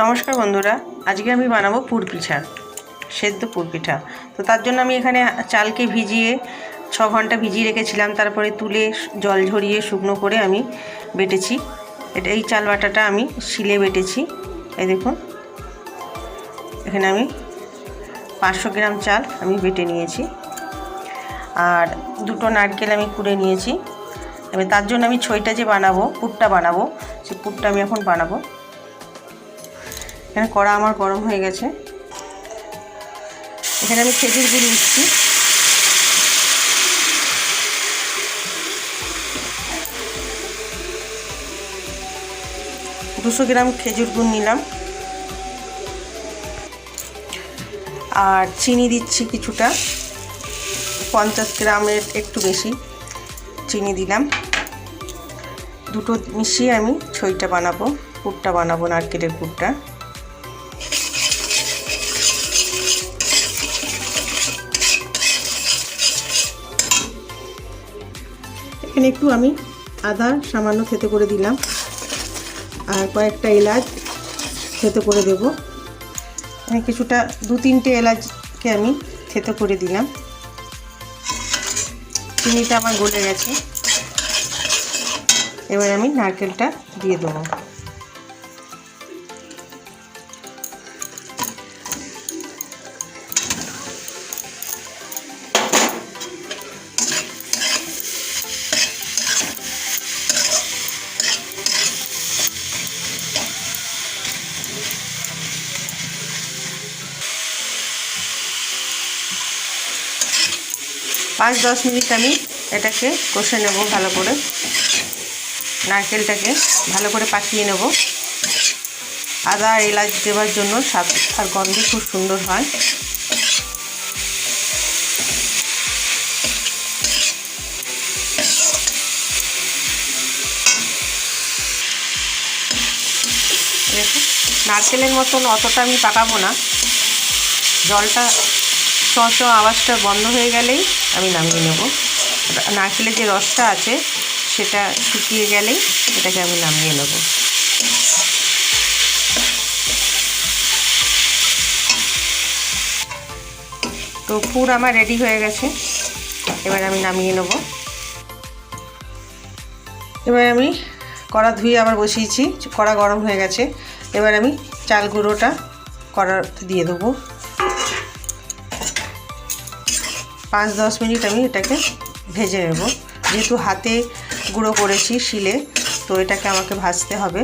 নমস্কার বন্ধুরা, আজকে আমি বানাবো পুর পিঠা, সেদ্ধ পুর পিঠা। তো তার জন্য আমি এখানে চালকে ভিজিয়ে 6 ঘন্টা ভিজিয়ে রেখেছিলাম, তারপরে তুলে জল ঝরিয়ে শুকনো করে আমি বেটেছি। এই চাল বাটাটা আমি শিলে বেটেছি। এই দেখুন, এখানে আমি 500 গ্রাম চাল আমি বেটে নিয়েছি, আর 2টো নারকেল আমি কুড়ে নিয়েছি। এবার তার জন্য আমি ছইটা যে বানাবো, পুরটা বানাবো, সেই পুরটা আমি এখন বানাবো। এখানে কড়া আমার গরম হয়ে গেছে। এখানে আমি খেজুর গুড় নিচ্ছি। দুশো গ্রাম খেজুর গুড় নিলাম, আর চিনি দিচ্ছি কিছুটা, 50 গ্রামের একটু বেশি চিনি দিলাম। দুটো মিশিয়ে আমি ছইটা বানাবো, পুরটা বানাবো, নারকেলের পুরটা। এখানে একটু আমি আদা সামান্য থেতো করে দিলাম, আর কয়েকটা এলাচ থেতো করে দেব। এখানে কিছুটা 2-3টে এলাচকে আমি থেতো করে দিলাম। চিনিটা আমার গলে গেছে। এবার আমি নারকেলটা দিয়ে দেবো। পাঁচ 10 মিনিট আমি এটাকে কষে নেব ভালো করে। নারকেলটাকে ভালো করে পাকিয়ে নেব। আদা আর এলাচ দেওয়ার জন্য স্বাদ আর গন্ধ খুব সুন্দর হয়। দেখুন, নারকেলের মতন অতটা আমি পাকাবো না। জলটা চঁ আওয়াজটা বন্ধ হয়ে গেলেই আমি নামিয়ে নেব। নারকেলের যে রসটা আছে সেটা শুকিয়ে গেলেই এটাকে আমি নামিয়ে নেব। তো পুর আমার রেডি হয়ে গেছে, এবার আমি নামিয়ে নেব। এবার আমি কড়া ধুয়ে আবার বসিয়েছি, কড়া গরম হয়ে গেছে। এবার আমি চাল গুঁড়োটা কড়াতে দিয়ে দেবো। 5-10 মিনিট আমি এটাকে ভেজে নেব। যেহেতু হাতে গুঁড়ো করেছি শিলে, তো এটাকে আমাকে ভাজতে হবে।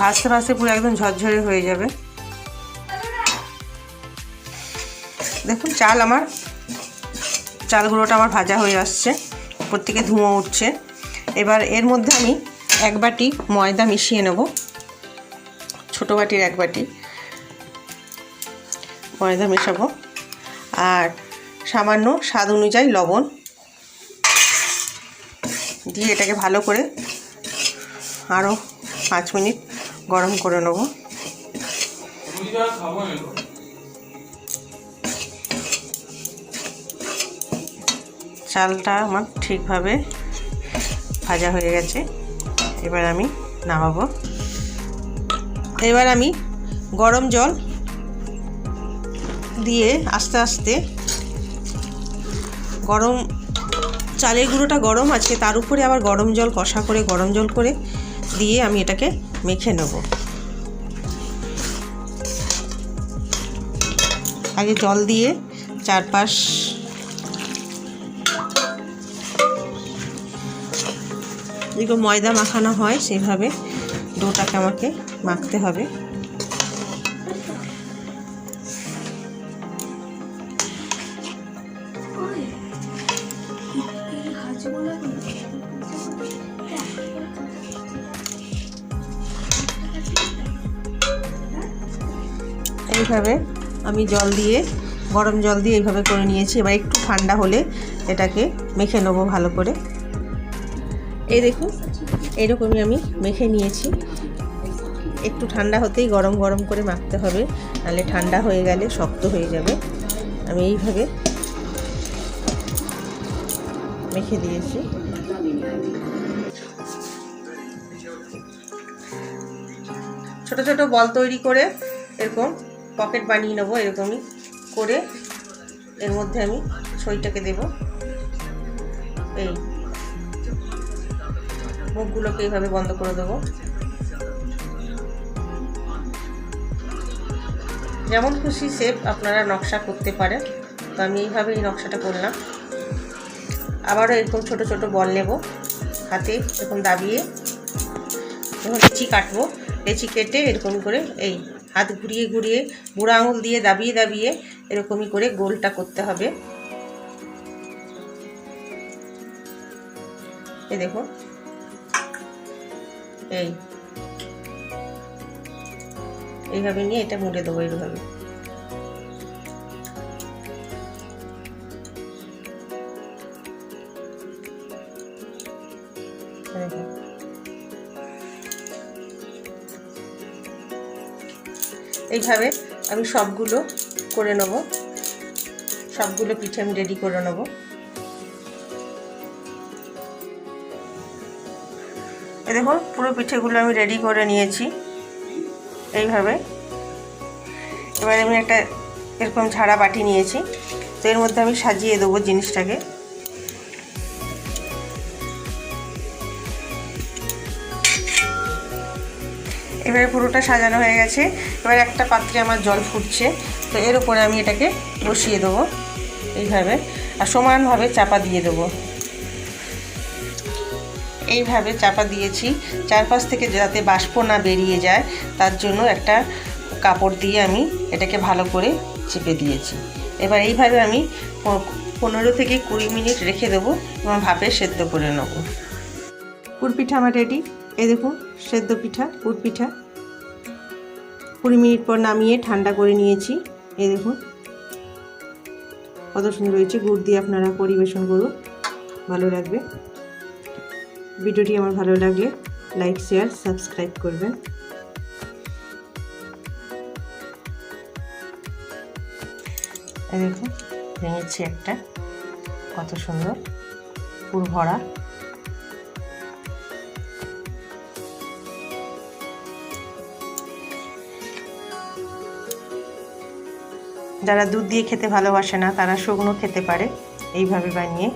ভাজতে ভাজতে পুরো একদম ঝরঝরে হয়ে যাবে। দেখুন, চাল গুঁড়োটা আমার ভাজা হয়ে আসছে, উপর থেকে ধুঁয়ো উঠছে। এবার এর মধ্যে আমি 1 বাটি ময়দা মিশিয়ে নেব। ছোটো বাটির 1 বাটি ময়দা মেশাবো, আর সামান্য স্বাদ অনুযায়ী লবণ দিয়ে এটাকে ভালো করে আরও 5 মিনিট গরম করে নেব। চালটা আমার ঠিকভাবে ভাজা হয়ে গেছে। এবার আমি নামাবো। এবার আমি গরম জল দিয়ে আস্তে আস্তে, চালের গুঁড়োটা গরম আছে, তার উপরে আবার গরম জল করে দিয়ে আমি এটাকে মেখে নেব। আগে জল দিয়ে চারপাশ যেগুলো ময়দা মাখানো হয় সেইভাবে ডোটাকে আমাকে মাখতে হবে। এইভাবে আমি গরম জল দিয়ে এইভাবে করে নিয়েছি। এবার একটু ঠান্ডা হলে এটাকে মেখে নেবো ভালো করে। এই দেখুন, এইরকমই আমি মেখে নিয়েছি। একটু ঠান্ডা হতেই গরম গরম করে মাখতে হবে, নাহলে ঠান্ডা হয়ে গেলে শক্ত হয়ে যাবে। আমি এইভাবে মেখে দিয়েছি। ছোট ছোট বল তৈরি করে এরকম পকেট বানিয়ে নেবো। এরকমই করে এর মধ্যে আমি ছইটাকে দেব। এই মুখগুলোকে এইভাবে বন্ধ করে দেবো। যেমন খুশি শেপ আপনারা নকশা করতে পারেন। তো আমি এইভাবে এই নকশাটা করলাম। আবারও এরকম ছোট ছোট বল নেব, হাতে এরকম দাবিয়ে যখন লেচি কাটবো, লেচি কেটে এরকম করে এই হাত ঘুরিয়ে ঘুরিয়ে বুড়ো আঙুল দিয়ে দাবিয়ে দাবিয়ে এরকমই করে গোলটা করতে হবে। এই দেখুন, এইভাবে নিয়ে এটা মুড়ে দেবো। এইভাবে এইভাবে আমি সবগুলো করে নেব। সবগুলো পিঠে আমি রেডি করে নেব। এই দেখুন, পুরো পিঠেগুলো আমি রেডি করে নিয়েছি এইভাবে। এবার আমি একটা এরকম ঝাড়া বাটি নিয়েছি, তো এর মধ্যে আমি সাজিয়ে দেবো জিনিসটাকে। এবারে পুরোটা সাজানো হয়ে গেছে। এবার একটা পাত্রে আমার জল ফুটছে, তো এর উপরে আমি এটাকে বসিয়ে দেবো এইভাবে, আর সমানভাবে চাপা দিয়ে দেবো। এইভাবে চাপা দিয়েছি, চারপাশ থেকে যাতে বাষ্প না বেরিয়ে যায় তার জন্য একটা কাপড় দিয়ে আমি এটাকে ভালো করে চেপে দিয়েছি। এবার এইভাবে আমি 15 থেকে 20 মিনিট রেখে দেবো এবং ভাপে সেদ্ধ করে নেব। পুরপিঠা আমার রেডি। এই দেখুন, সেদ্ধ পিঠা, পুরপিঠা 20 মিনিট পর নামিয়ে ঠান্ডা করে নিয়েছি। এই দেখুন কত সুন্দর হয়েছে। গুড় দিয়ে আপনারা পরিবেশন করুন, ভালো লাগবে। ভিডিওটি আমার ভালো লাগলে লাইক, শেয়ার, সাবস্ক্রাইব করবেন। এই দেখুন, ভেঙেছি একটা, কত সুন্দর পুর ভরা। যারা দুধ দিয়ে খেতে ভালোবাসে না তারা শুকনো খেতে পারে এইভাবে বানিয়ে।